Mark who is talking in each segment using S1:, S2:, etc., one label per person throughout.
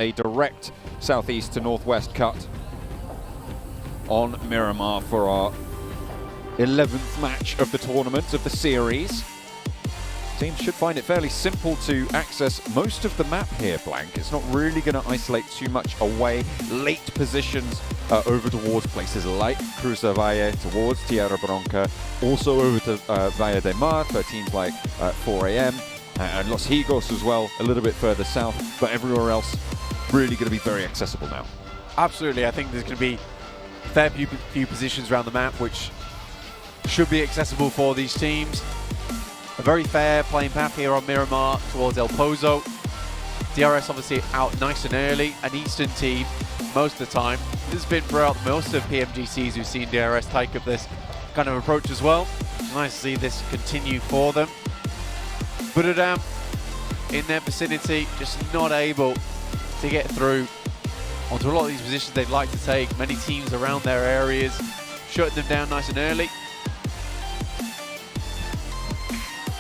S1: a direct southeast to northwest cut on Miramar for our 11th match of the tournament, of the series. Teams should find it fairly simple to access most of the map here, Blank. It's not really going to isolate too much away. Late positions over towards places like Cruz del Valle, towards Tierra Bronca, also over to Valle de Mar for teams like 4 AM, and Los Higos as well, a little bit further south, but everywhere else really going to be very accessible now.
S2: Absolutely, I think there's going to be a fair few positions around the map which should be accessible for these teams. A very fair playing path here on Miramar towards El Pozo. DRS obviously out nice and early. An Eastern team most of the time. This has been throughout most of PMGCs who've seen DRS take up this kind of approach as well. It's nice to see this continue for them. Buradam in their vicinity, just not able to get through onto a lot of these positions they'd like to take. Many teams around their areas shutting them down nice and early.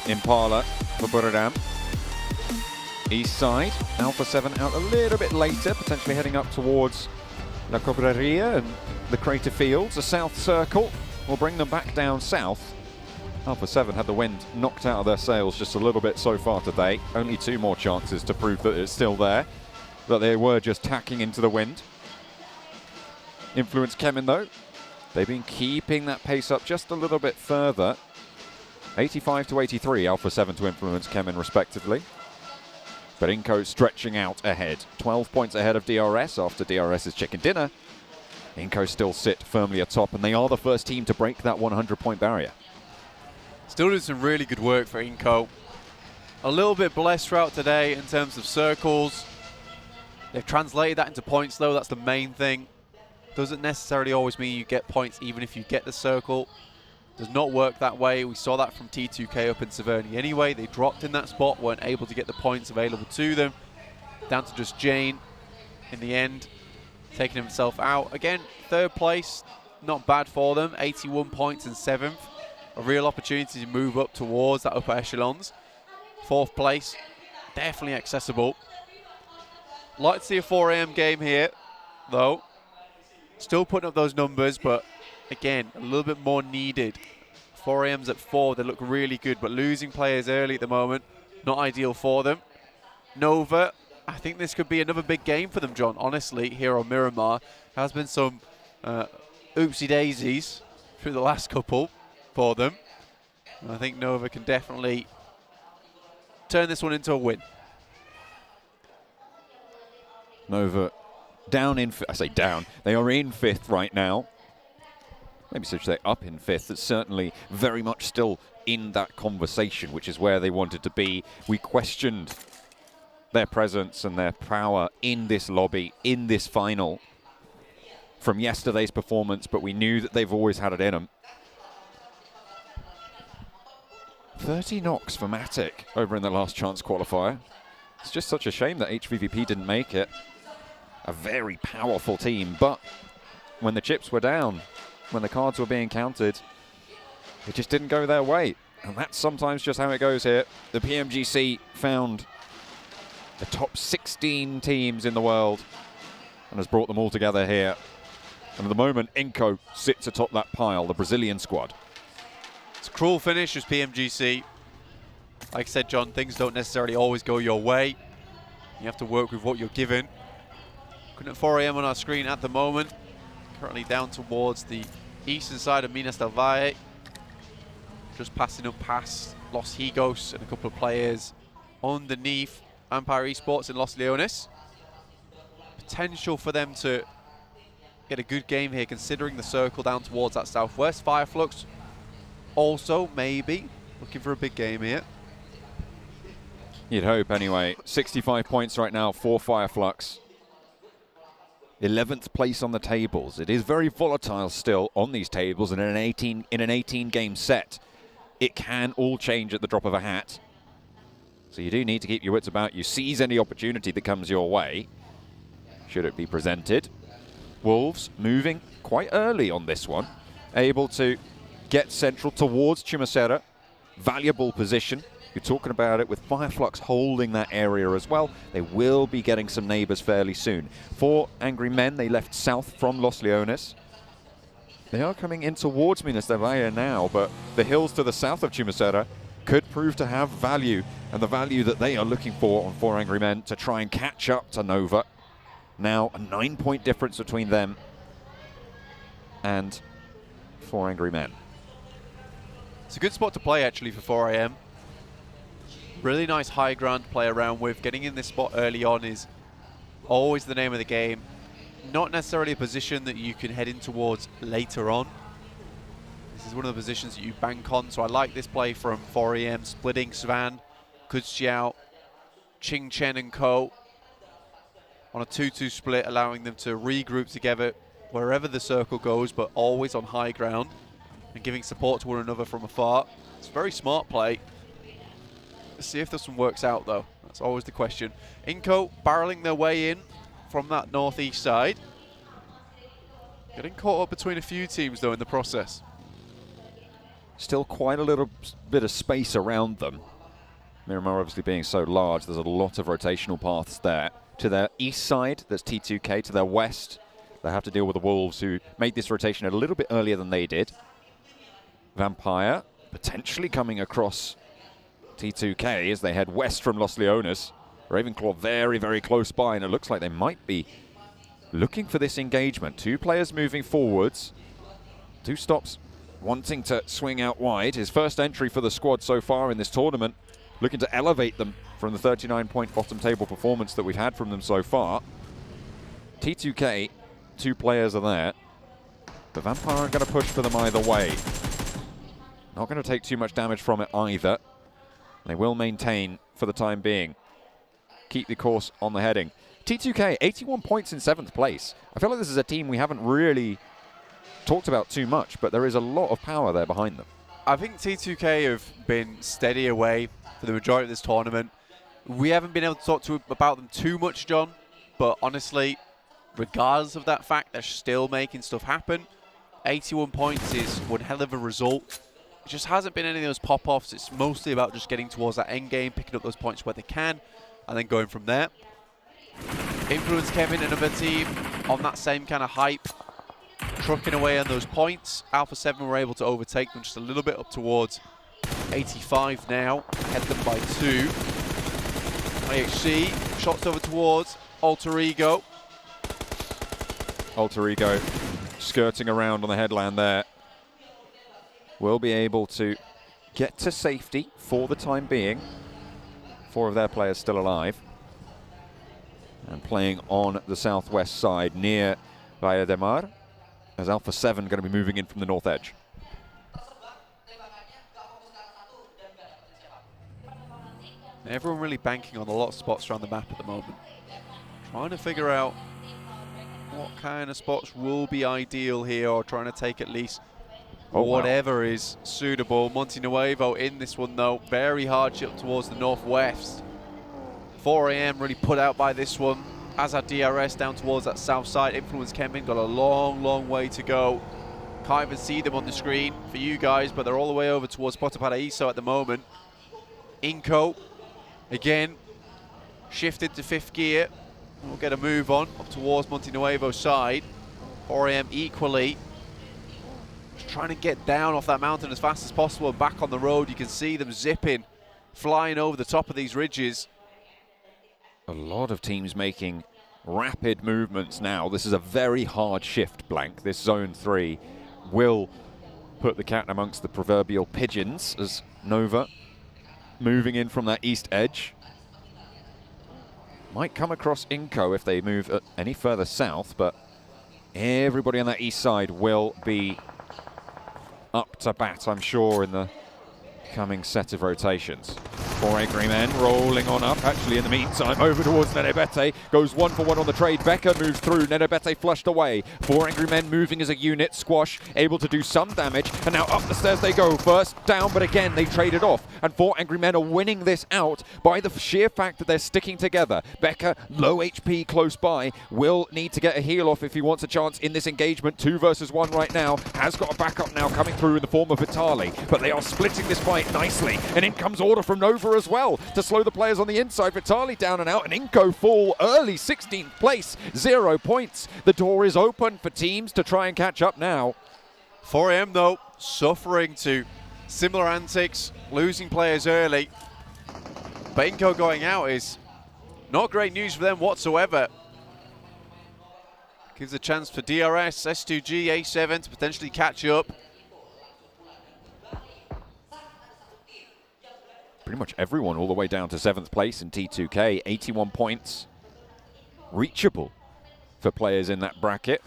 S1: Impala for Buradam. East side, Alpha 7 out a little bit later, potentially heading up towards La Cobreria and the Crater Fields. A south circle will bring them back down south. Alpha 7 had the wind knocked out of their sails just a little bit so far today. Only 2 more chances to prove that it's still there, that they were just tacking into the wind. Influence Kemin though, they've been keeping that pace up just a little bit further. 85 to 83, Alpha 7 to Influence Kemin respectively. But Inco stretching out ahead. 12 points ahead of DRS after DRS's chicken dinner. Inco still sit firmly atop, and they are the first team to break that 100-point barrier.
S2: Still doing some really good work for Inco. A little bit blessed throughout today in terms of circles. They've translated that into points though, that's the main thing. Doesn't necessarily always mean you get points even if you get the circle. Does not work that way. We saw that from T2K up in Severny anyway. They dropped in that spot, weren't able to get the points available to them. Down to just Jane in the end, taking himself out. Again, 3rd place, not bad for them. 81 points in 7th. A real opportunity to move up towards that upper echelons. 4th place, definitely accessible. Like to see a 4 AM game here, though. Still putting up those numbers, but again, a little bit more needed. 4 AMs at 4, they look really good, but losing players early at the moment, not ideal for them. Nova, I think this could be another big game for them, John, honestly, here on Miramar. Has been some oopsie daisies through the last couple for them. And I think Nova can definitely turn this one into a win.
S1: Nova down in, I say down, they are in 5th right now. Maybe should say up in 5th. It's certainly very much still in that conversation, which is where they wanted to be. We questioned their presence and their power in this lobby, in this final, from yesterday's performance, but we knew that they've always had it in them. 30 knocks for Matic over in the last chance qualifier. It's just such a shame that HVVP didn't make it. A very powerful team, but when the chips were down, when the cards were being counted, it just didn't go their way. And that's sometimes just how it goes here. The PMGC found the top 16 teams in the world and has brought them all together here. And at the moment, Inco sits atop that pile, the Brazilian squad.
S2: It's a cruel finish as PMGC. Like I said, John, things don't necessarily always go your way. You have to work with what you're given. Looking at 4 AM on our screen at the moment. Currently down towards the eastern side of Minas del Valle. Just passing up past Los Higos and a couple of players underneath Empire Esports in Los Leones. Potential for them to get a good game here considering the circle down towards that southwest. Fireflux also maybe looking for a big game here.
S1: You'd hope anyway. 65 points right now for Fireflux. 11th place on the tables. It is very volatile still on these tables, and in an 18 game set, it can all change at the drop of a hat. So you do need to keep your wits about you. Seize any opportunity that comes your way, should it be presented. Wolves moving quite early on this one, able to get central towards Chumacera. Valuable position You're talking about it with Fireflux holding that area as well. They will be getting some neighbors fairly soon. 4 Angry Men, they left south from Los Leones. They are coming in towards Minas de Valle now, but the hills to the south of Chumacera could prove to have value, and the value that they are looking for on 4 Angry Men to try and catch up to Nova. Now a 9-point difference between them and 4 Angry Men.
S2: It's a good spot to play actually for 4 AM. Really nice high ground to play around with. Getting in this spot early on is always the name of the game. Not necessarily a position that you can head in towards later on. This is one of the positions that you bank on, so I like this play from 4 AM, splitting Svan, Kuziao, Ching Chen and Co. on a 2-2 split, allowing them to regroup together wherever the circle goes, but always on high ground, and giving support to one another from afar. It's a very smart play. Let's see if this one works out, though. That's always the question. Inco barreling their way in from that northeast side. Getting caught up between a few teams, though, in the process.
S1: Still quite a little bit of space around them. Miramar obviously being so large, there's a lot of rotational paths there. To their east side, there's T2K. To their west, they have to deal with the Wolves, who made this rotation a little bit earlier than they did. Vampire potentially coming across T2K as they head west from Los Leones. Ravenclaw very, very close by, and it looks like they might be looking for this engagement. 2 players moving forwards. 2 stops wanting to swing out wide. His first entry for the squad so far in this tournament, looking to elevate them from the 39-point bottom table performance that we've had from them so far. T2K, 2 players are there. The Vampire are going to push for them either way. Not going to take too much damage from it either. They will maintain for the time being. Keep the course on the heading. T2K, 81 points in 7th place. I feel like this is a team we haven't really talked about too much, but there is a lot of power there behind them.
S2: I think T2K have been steady away for the majority of this tournament. We haven't been able to talk about them too much, John, but honestly, regardless of that fact, they're still making stuff happen. 81 points is one hell of a result. It just hasn't been any of those pop-offs. It's mostly about just getting towards that end game, picking up those points where they can, and then going from there. Influence Kevin, another team on that same kind of hype, trucking away on those points. Alpha 7 were able to overtake them just a little bit up towards 85 now, head them by 2. IHC, shots over towards Alter Ego.
S1: Alter Ego skirting around on the headland there. Will be able to get to safety for the time being. 4 of their players still alive. And playing on the southwest side near Valle de Mar, as Alpha 7 going to be moving in from the north edge.
S2: Everyone really banking on a lot of spots around the map at the moment. Trying to figure out what kind of spots will be ideal here, or trying to take at least whatever is suitable. Monte Nuevo in this one, though. Very hardship towards the northwest. 4 AM really put out by this one. As our DRS down towards that south side. Influence Kevin got a long, long way to go. Can't even see them on the screen for you guys, but they're all the way over towards Puerto Paraíso at the moment. Inco, again, shifted to 5th gear. We'll get a move on up towards Monte Nuevo's side. 4 AM equally. Just trying to get down off that mountain as fast as possible and back on the road. You can see them zipping, flying over the top of these ridges.
S1: A lot of teams making rapid movements now. This is a very hard shift, Blank. This zone 3 will put the cat amongst the proverbial pigeons as Nova moving in from that east edge. Might come across Inco if they move any further south, but everybody on that east side will be up to bat, I'm sure, in the coming set of rotations. 4 Angry Men rolling on up. Actually, in the meantime, over towards Nenebete. Goes 1 for 1 on the trade. Becker moves through. Nenebete flushed away. 4 Angry Men moving as a unit. Squash able to do some damage. And now up the stairs they go. First down, but again, they traded off. And 4 Angry Men are winning this out by the sheer fact that they're sticking together. Becker, low HP close by, will need to get a heal off if he wants a chance in this engagement. 2 versus 1 right now. Has got a backup now coming through in the form of Vitali. But they are splitting this fight nicely. And in comes order from Nova as well to slow the players on the inside. Vitali down and out, and Inko full early 16th place, 0 points. The door is open for teams to try and catch up now.
S2: 4AM though, suffering to similar antics, losing players early. But Inko going out is not great news for them whatsoever. Gives a chance for DRS, S2G, A7 to potentially catch up.
S1: Pretty much everyone all the way down to 7th place in T2K, 81 points. Reachable for players in that bracket,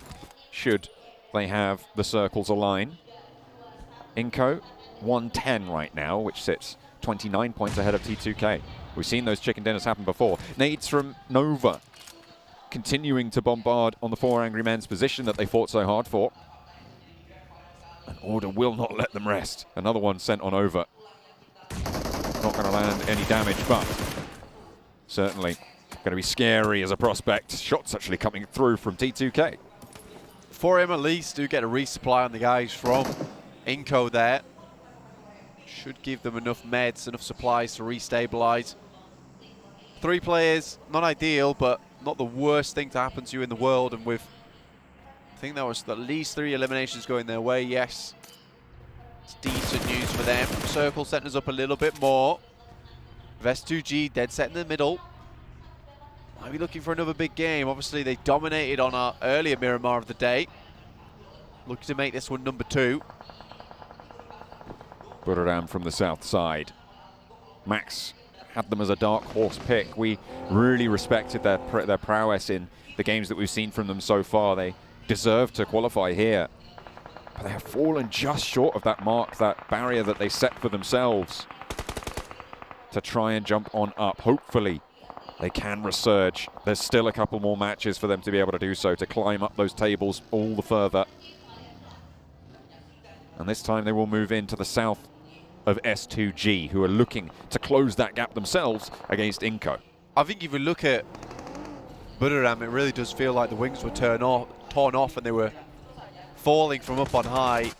S1: should they have the circles align. Inko, 110 right now, which sits 29 points ahead of T2K. We've seen those chicken dinners happen before. Nades from Nova, continuing to bombard on the 4 Angry Men's position that they fought so hard for. And Order will not let them rest. Another one sent on over. Not going to land any damage, but certainly going to be scary as a prospect. Shots actually coming through from T2K.
S2: 4M at least do get a resupply on the guys from Inko there. Should give them enough meds, enough supplies to restabilize. 3 players, not ideal, but not the worst thing to happen to you in the world. And with, I think that was at least 3 eliminations going their way, yes. It's decent news for them. Circle setting us up a little bit more. S2G dead set in the middle. Might be looking for another big game. Obviously, they dominated on our earlier Miramar of the day. Looking to make this one number 2.
S1: Buradam from the south side. Max had them as a dark horse pick. We really respected their prowess in the games that we've seen from them so far. They deserve to qualify here. But they have fallen just short of that mark, that barrier that they set for themselves to try and jump on up. Hopefully they can resurge. There's still a couple more matches for them to be able to do so, to climb up those tables all the further. And this time they will move into the south of S2G, who are looking to close that gap themselves against Inko.
S2: I think if you look at Buradam, it really does feel like the wings were torn off and they were falling from up on high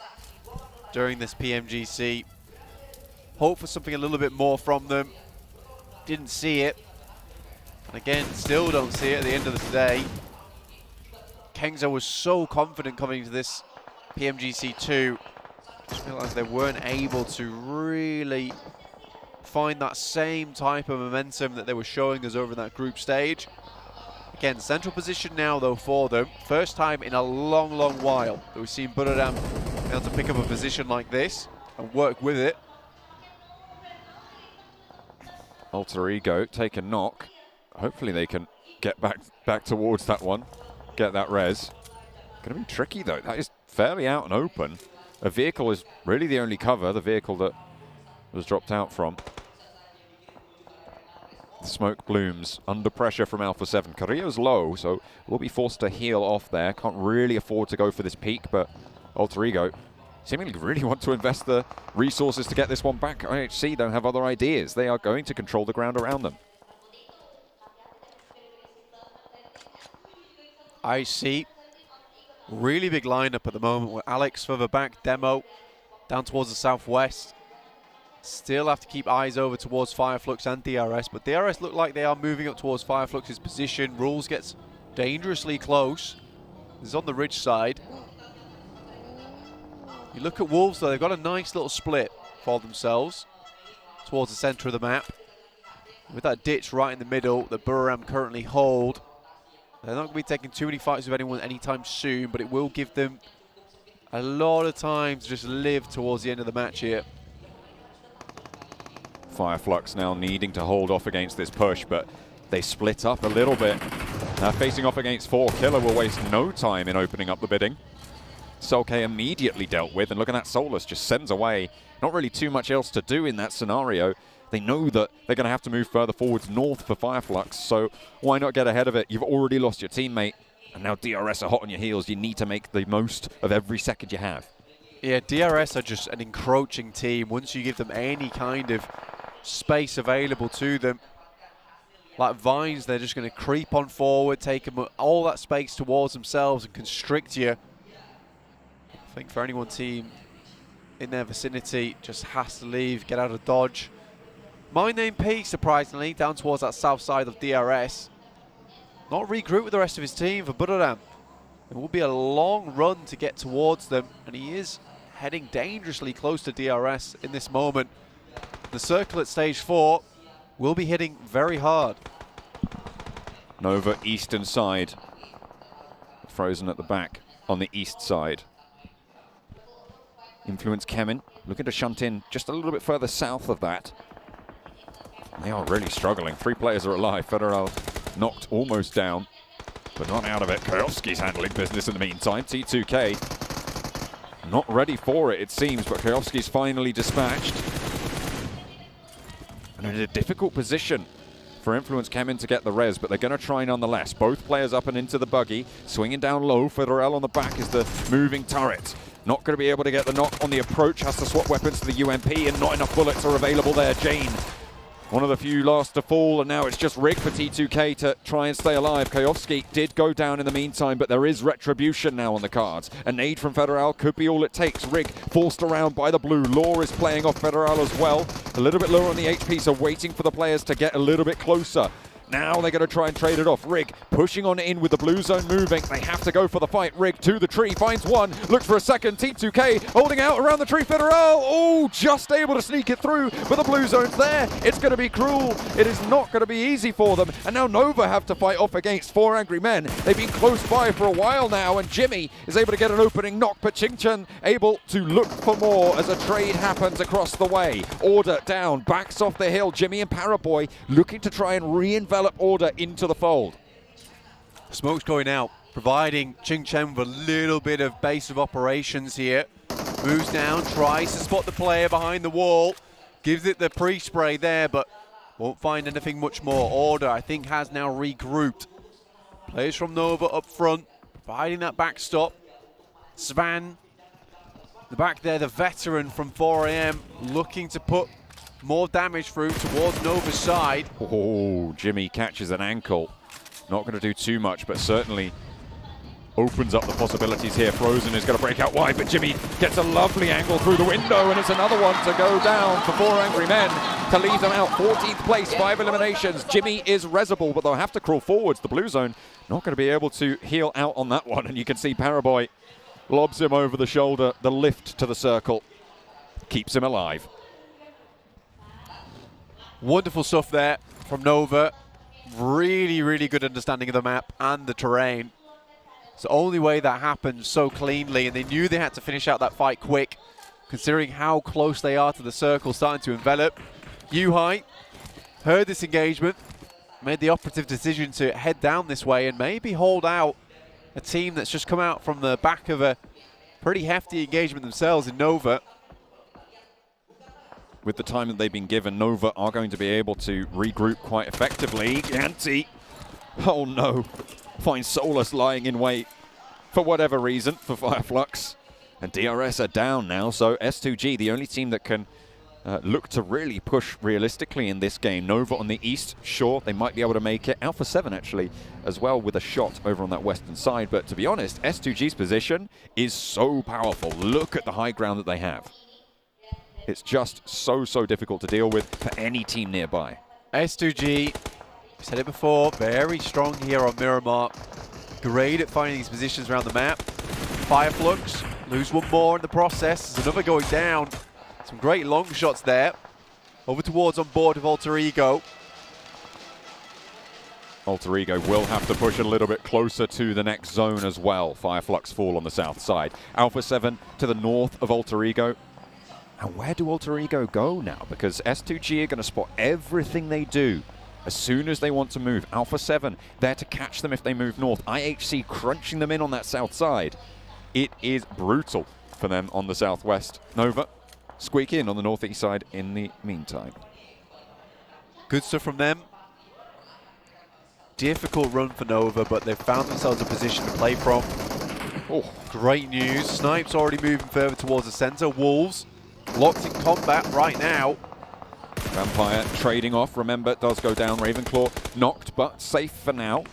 S2: during this PMGC. Hope for something a little bit more from them. Didn't see it. And again, still don't see it at the end of the day. Kengza was so confident coming into this PMGC2. I feel like they weren't able to really find that same type of momentum that they were showing us over in that group stage. Again, central position now though for them. First time in a long, long while that we've seen Buradam be able to pick up a position like this and work with it.
S1: Alter Ego take a knock. Hopefully they can get back towards that one, get that res. Going to be tricky though. That is fairly out and open. A vehicle is really the only cover, the vehicle that was dropped out from. The smoke blooms under pressure from Alpha 7. Carrillo's low, so will be forced to heal off there. Can't really afford to go for this peak, but Alter Ego seemingly really want to invest the resources to get this one back. IHC don't have other ideas. They are going to control the ground around them.
S2: IHC, really big lineup at the moment with Alex further back, Demo down towards the southwest. Still have to keep eyes over towards Fireflux and DRS, but DRS look like they are moving up towards Fireflux's position. Rules gets dangerously close. This is on the ridge side. You look at Wolves though, they've got a nice little split for themselves towards the centre of the map. With that ditch right in the middle that Buradam currently hold. They're not going to be taking too many fights with anyone anytime soon, but it will give them a lot of time to just live towards the end of the match here.
S1: Fireflux now needing to hold off against this push, but they split up a little bit. Now facing off against 4, Killer will waste no time in opening up the bidding. Solke immediately dealt with, and look at that, Solus just sends away. Not really too much else to do in that scenario. They know that they're going to have to move further forwards north for Fireflux, so why not get ahead of it? You've already lost your teammate, and now DRS are hot on your heels. You need to make the most of every second you have.
S2: Yeah, DRS are just an encroaching team. Once you give them any kind of space available to them, like vines, they're just going to creep on forward, take them all that space towards themselves and constrict you. I think for any one team in their vicinity, just has to leave, get out of dodge. My name P, surprisingly, down towards that south side of DRS. Not regroup with the rest of his team for Budoram. It will be a long run to get towards them, and he is heading dangerously close to DRS in this moment. The circle at stage 4 will be hitting very hard.
S1: Nova eastern side. Frozen at the back on the east side. Influence Kemin looking to shunt in just a little bit further south of that. They are really struggling. 3 players are alive. Federal knocked almost down, but not out of it. Kayovski's handling business in the meantime. T2K not ready for it, it seems, but Kayovski's finally dispatched. And in a difficult position for Influence Kemin to get the res, but they're going to try nonetheless. Both players up and into the buggy, swinging down low. Federal on the back is the moving turret. Not going to be able to get the knock on the approach, has to swap weapons to the UMP, and not enough bullets are available there. Jane, one of the few last to fall, and now it's just Rig for T2K to try and stay alive. Kayovski did go down in the meantime, but there is retribution now on the cards. A nade from Federal could be all it takes. Rig forced around by the blue. Law is playing off Federal as well. A little bit lower on the HP, so waiting for the players to get a little bit closer. Now they're going to try and trade it off. Rig pushing on in with the blue zone moving. They have to go for the fight. Rig to the tree, finds one, looks for a second. T2K holding out around the tree. Federal, oh, just able to sneak it through, but the blue zone's there. It's going to be cruel. It is not going to be easy for them. And now Nova have to fight off against 4 angry men. They've been close by for a while now, and Jimmy is able to get an opening knock, but Chingchen able to look for more as a trade happens across the way. Order down, backs off the hill. Jimmy and Paraboy looking to try and re-envelop Order into the fold.
S2: Smoke's going out, providing Ching Chen with a little bit of base of operations here. Moves down, tries to spot the player behind the wall, gives it the pre-spray there, but won't find anything much more. Order, I think, has now regrouped. Players from Nova up front, providing that backstop. Svan, the back there, the veteran from 4 AM, looking to put more damage through towards Nova's side.
S1: Oh, Jimmy catches an ankle. Not going to do too much, but certainly opens up the possibilities here. Frozen is going to break out wide, but Jimmy gets a lovely angle through the window, and it's another one to go down for 4 angry men to leave them out. 14th place, 5 eliminations. Jimmy is resable, but they'll have to crawl forwards. The blue zone not going to be able to heal out on that one, and you can see Paraboy lobs him over the shoulder. The lift to the circle keeps him alive.
S2: Wonderful stuff there from Nova. Really, really good understanding of the map and the terrain. It's the only way that happened so cleanly, and they knew they had to finish out that fight quick, considering how close they are to the circle starting to envelop. Yuhai heard this engagement, made the operative decision to head down this way and maybe hold out a team that's just come out from the back of a pretty hefty engagement themselves in Nova.
S1: With the time that they've been given, Nova are going to be able to regroup quite effectively. Yanti, oh no, finds Solus lying in wait for whatever reason for Fireflux. And DRS are down now, so S2G, the only team that can look to really push realistically in this game. Nova on the east, sure, they might be able to make it. Alpha 7 actually as well with a shot over on that western side. But to be honest, S2G's position is so powerful. Look at the high ground that they have. It's just so difficult to deal with for any team nearby.
S2: S2G, said it before, very strong here on Miramar. Great at finding these positions around the map. Fireflux, lose one more in the process. There's another going down. Some great long shots there. Over towards on board of Alter Ego.
S1: Alter Ego will have to push a little bit closer to the next zone as well. Fireflux fall on the south side. Alpha 7 to the north of Alter Ego. And where do Alter Ego go now? Because S2G are going to spot everything they do as soon as they want to move. Alpha 7 there to catch them if they move north. IHC crunching them in on that south side. It is brutal for them on the southwest. Nova squeak in on the northeast side in the meantime.
S2: Good stuff from them. Difficult run for Nova, but they've found themselves a position to play from. Oh, great news. Snipes already moving further towards the center. Wolves locked in combat right now.
S1: Vampire trading off. Remember, it does go down. Ravenclaw knocked, but safe for now.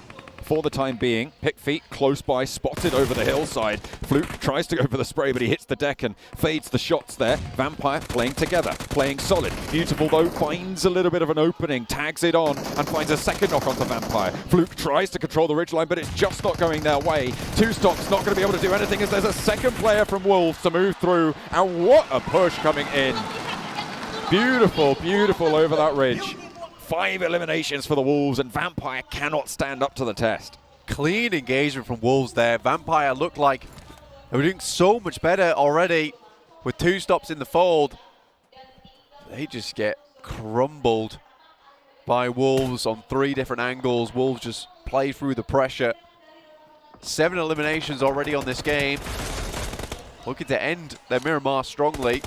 S1: For the time being, Pick Feet close by, spotted over the hillside. Fluke tries to go for the spray, but he hits the deck and fades the shots there. Vampire playing together, playing solid. Beautiful, though, finds a little bit of an opening, tags it on, and finds a second knock onto Vampire. Fluke tries to control the ridgeline, but it's just not going their way. Two Stocks not going to be able to do anything as there's a second player from Wolves to move through. And what a push coming in. Beautiful, beautiful over that ridge. 5 eliminations for the Wolves, and Vampire cannot stand up to the test.
S2: Clean engagement from Wolves there. Vampire looked like they were doing so much better already with 2 stops in the fold. They just get crumbled by Wolves on 3 different angles. Wolves just play through the pressure. 7 eliminations already on this game. Looking to end their Miramar strongly.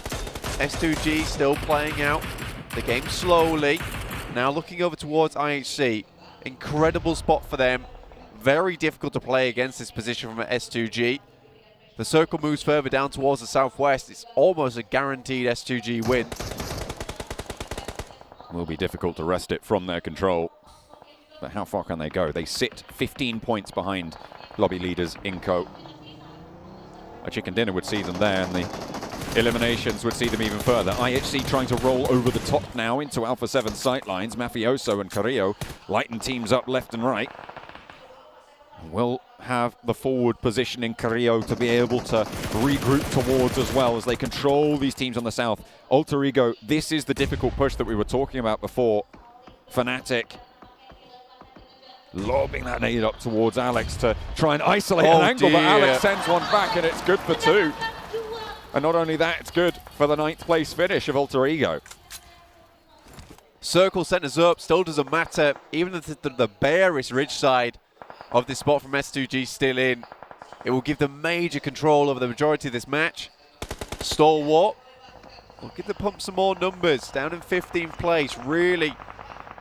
S2: S2G still playing out the game slowly. Now looking over towards IHC. Incredible spot for them. Very difficult to play against this position from S2G. The circle moves further down towards the southwest. It's almost a guaranteed S2G win.
S1: Will be difficult to wrest it from their control. But how far can they go? They sit 15 points behind lobby leaders Inco. A chicken dinner would see them there, and the eliminations would see them even further. IHC trying to roll over the top now into Alpha 7 sightlines. Mafioso and Carrillo lighten teams up left and right. Will have the forward position in Carrillo to be able to regroup towards as well as they control these teams on the south. Alter Ego, this is the difficult push that we were talking about before. Fnatic lobbing that nade up towards Alex to try and isolate an angle, but Alex sends one back and it's good for 2. And not only that, it's good for the 9th place finish of Alter Ego.
S2: Circle centers up, still doesn't matter. Even if the barest ridge side of this spot from S2G still in, it will give them major control over the majority of this match. Stalwart looking to pump some more numbers, down in 15th place. Really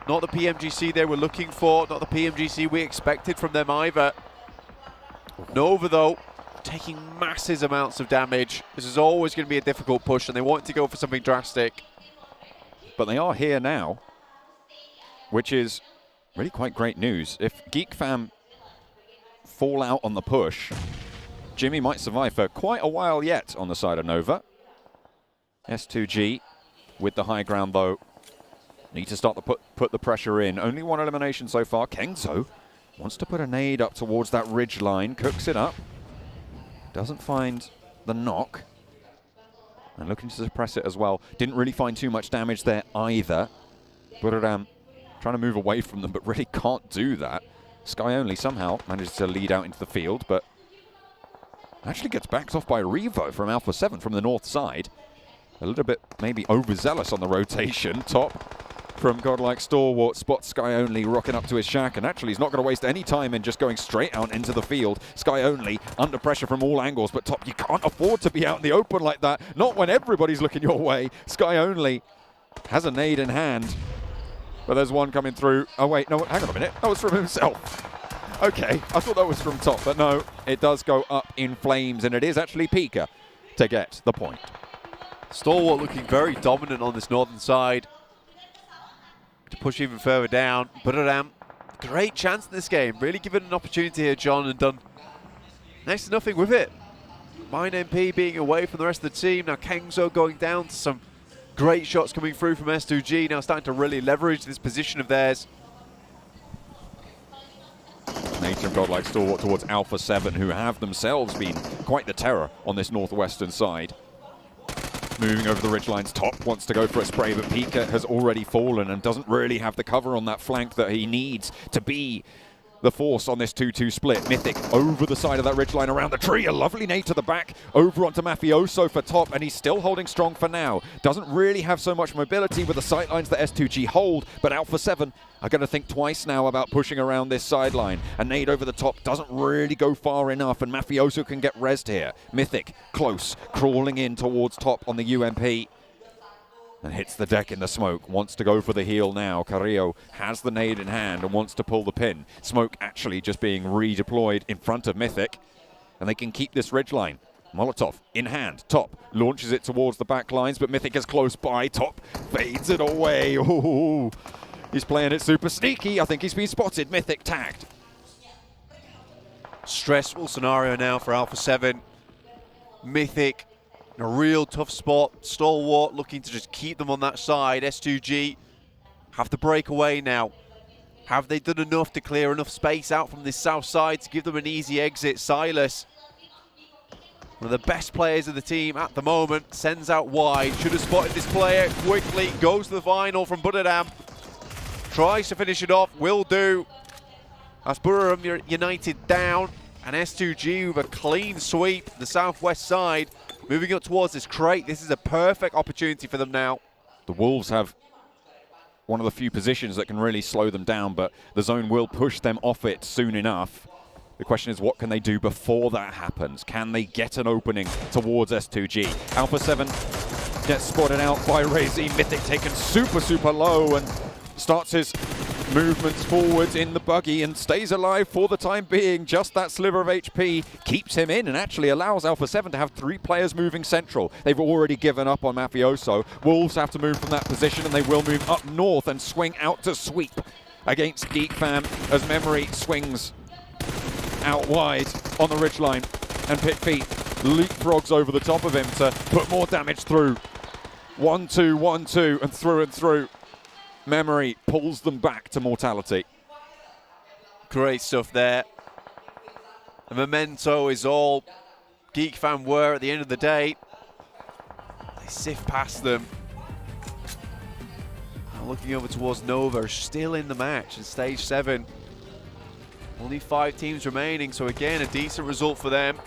S2: not the PMGC they were looking for, not the PMGC we expected from them either. Nova, though, taking massive amounts of damage. This is always going to be a difficult push, and they want to go for something drastic.
S1: But they are here now, which is really quite great news. If Geek Fam fall out on the push, Jimmy might survive for quite a while yet on the side of Nova. S2G with the high ground, though, need to start to put the pressure in. Only 1 elimination so far. Kengzo wants to put a nade up towards that ridge line, cooks it up. Doesn't find the knock. And looking to suppress it as well. Didn't really find too much damage there either. Buradam trying to move away from them, but really can't do that. Sky Only somehow manages to lead out into the field, but actually gets backed off by Revo from Alpha 7 from the north side. A little bit maybe overzealous on the rotation. Top from Godlike Stalwart, spots Sky Only rocking up to his shack, and actually he's not going to waste any time in just going straight out into the field. Sky Only under pressure from all angles, but Top, you can't afford to be out in the open like that, not when everybody's looking your way. Sky Only has a nade in hand, but there's one coming through. Oh wait, no, hang on a minute, that was from himself. Okay, I thought that was from Top, but no, it does go up in flames, and it is actually Pika to get the point.
S2: Stalwart looking very dominant on this northern side. To push even further down. Buradam, great chance in this game. Really given an opportunity here, John, and done next to nothing with it. Mine MP being away from the rest of the team. Now Kengzo going down to some great shots coming through from S2G. Now starting to really leverage this position of theirs.
S1: Nature of Godlike Stalwart towards Alpha 7, who have themselves been quite the terror on this northwestern side. Moving over the ridgelines, Top wants to go for a spray, but Pika has already fallen and doesn't really have the cover on that flank that he needs to be the force on this 2-2 split. Mythic over the side of that ridgeline around the tree. A lovely nade to the back over onto Mafioso for Top, and he's still holding strong for now. Doesn't really have so much mobility with the sightlines that S2G hold, but Alpha 7 are going to think twice now about pushing around this sideline. A nade over the top doesn't really go far enough, and Mafioso can get rezzed here. Mythic close, crawling in towards Top on the UMP. and hits the deck in the smoke. Wants to go for the heal now. Carrillo has the nade in hand and wants to pull the pin. Smoke actually just being redeployed in front of Mythic, and they can keep this ridgeline. Molotov in hand. Top launches it towards the back lines, but Mythic is close by. Top fades it away. Ooh, he's playing it super sneaky. I think he's been spotted. Mythic tagged.
S2: Stressful scenario now for Alpha 7. Mythic in a real tough spot. Stalwart looking to just keep them on that side. S2G have to break away now. Have they done enough to clear enough space out from this south side to give them an easy exit? Silas, one of the best players of the team at the moment, sends out wide. Should have spotted this player quickly. Goes to the vinyl from Buddadam. Tries to finish it off. Will do. As Buriram United down. And S2G with a clean sweep. The southwest side moving up towards this crate. This is a perfect opportunity for them now.
S1: The Wolves have one of the few positions that can really slow them down, but the zone will push them off it soon enough. The question is, what can they do before that happens? Can they get an opening towards S2G? Alpha 7 gets spotted out by Razy. Mythic taken super low and starts his movements forwards in the buggy and stays alive for the time being. Just that sliver of HP keeps him in and actually allows Alpha 7 to have 3 players moving central. They've already given up on Mafioso. Wolves have to move from that position, and they will move up north and swing out to sweep against Geek Fam as Memory swings out wide on the ridgeline, and Pit Feet leapfrogs over the top of him to put more damage through. 1-2, 1-2, and through. Memory pulls them back to mortality.
S2: Great stuff there. The memento is all Geek Fam were at the end of the day. They sift past them. Looking over towards Nova, still in the match in stage 7. Only 5 teams remaining, so again, a decent result for them.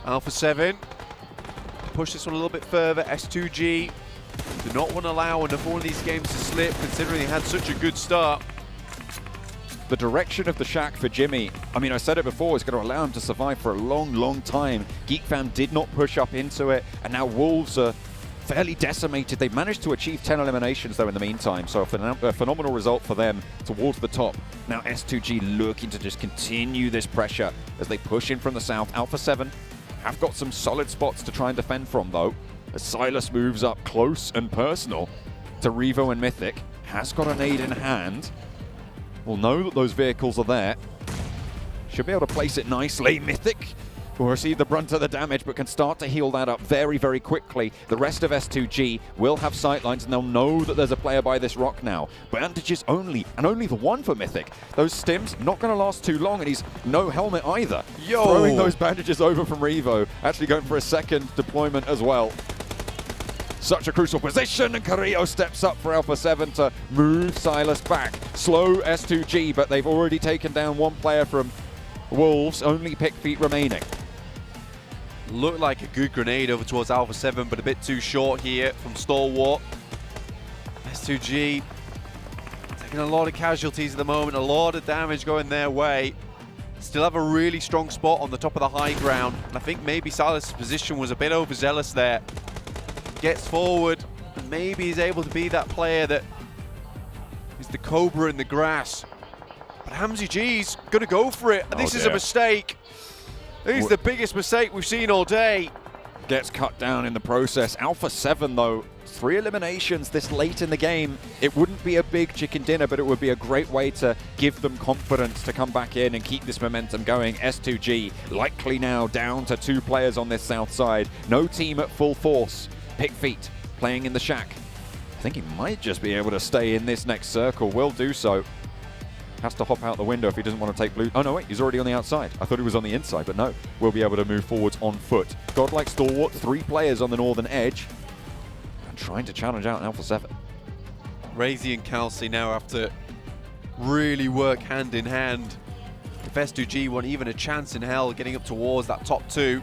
S2: Alpha 7 push this one a little bit further. S2G do not want to allow another one of these games to slip, considering they had such a good start.
S1: The direction of the shack for Jimmy, I mean, I said it before, is going to allow him to survive for a long time. Geek Fam did not push up into it, and now Wolves are fairly decimated. They've managed to achieve 10 eliminations, though, in the meantime, so a phenomenal result for them towards the top. Now S2G looking to just continue this pressure as they push in from the south. Alpha 7 have got some solid spots to try and defend from, though, as Silas moves up close and personal to Revo and Mythic. Has got a nade in hand. Will know that those vehicles are there. Should be able to place it nicely. Mythic will receive the brunt of the damage, but can start to heal that up very quickly. The rest of S2G will have sightlines, and they'll know that there's a player by this rock now. Bandages only, and only the one for Mythic. Those stims not going to last too long, and he's no helmet either.
S2: Yo!
S1: Throwing those bandages over from Revo, actually going for a second deployment as well. Such a crucial position, and Carrillo steps up for Alpha 7 to move Silas back. Slow S2G, but they've already taken down one player from Wolves, only Pick Feet remaining.
S2: Looked like a good grenade over towards Alpha 7, but a bit too short here from Stalwart. S2G taking a lot of casualties at the moment, a lot of damage going their way. Still have a really strong spot on the top of the high ground, and I think maybe Silas' position was a bit overzealous there. Gets forward, and maybe he's able to be that player that is the cobra in the grass. But Hamzy G's gonna go for it, and this is a mistake. This is the biggest mistake we've seen all day.
S1: Gets cut down in the process. Alpha 7, though, 3 eliminations this late in the game. It wouldn't be a big chicken dinner, but it would be a great way to give them confidence to come back in and keep this momentum going. S2G likely now down to 2 players on this south side. No team at full force. Pick Feet playing in the shack. I think he might just be able to stay in this next circle. Will do so. Has to hop out the window if he doesn't want to take blue. Oh, no, wait, he's already on the outside. I thought he was on the inside, but no. We'll be able to move forwards on foot. Godlike Stalwart, 3 players on the northern edge. And trying to challenge out Alpha 7.
S2: Razy and Kelsey now have to really work hand in hand. If S2G want even a chance in hell getting up towards that top 2.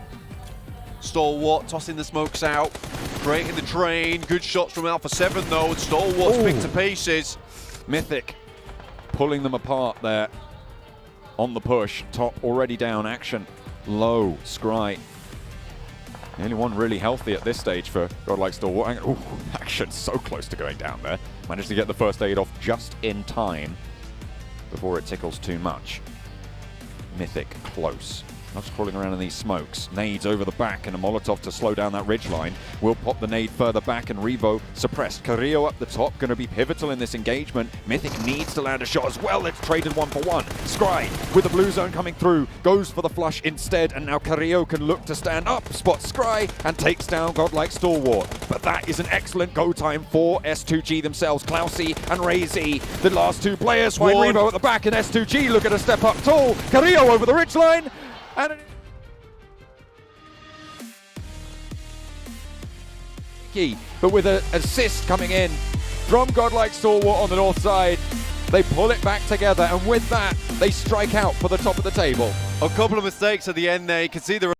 S2: Stalwart tossing the smokes out, creating the train. Good shots from Alpha 7, though, and Stalwart's picked to pieces.
S1: Mythic pulling them apart there on the push. Top already down, action low. Scry The only one really healthy at this stage for Godlike Stalwart. Ooh, action so close to going down there. Managed to get the first aid off just in time before it tickles too much. Mythic close. Loves crawling around in these smokes. Nades over the back and a Molotov to slow down that ridgeline. Will pop the nade further back and Revo suppressed. Carrillo up the top, going to be pivotal in this engagement. Mythic needs to land a shot as well. It's traded 1-for-1. Scry with the blue zone coming through. Goes for the flush instead, and now Carrillo can look to stand up. Spots Scry and takes down Godlike Stalwart. But that is an excellent go time for S2G themselves. Klausy and Razy, the last two players. Find Revo at the back, and S2G look at a step up tall. Carrillo over the ridgeline. But with an assist coming in from Godlike Stalwart on the north side, they pull it back together, and with that, they strike out for the top of the table.
S2: A couple of mistakes at the end there. You can see the